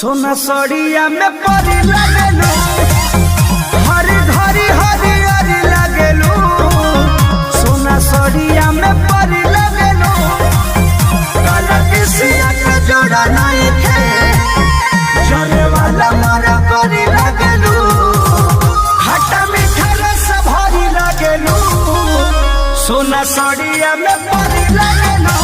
सोना सड़िया में परी लगेलू, हरी घरी हरी हरी लगेलू। सोना सड़िया में परी लगेलू, काला किसिया के जोड़ा नहीं थे, जले वाला मारा परी लगेलू। खट्टा मीठा रस भरी लगेलू, सोना सड़िया में परी लगेलू।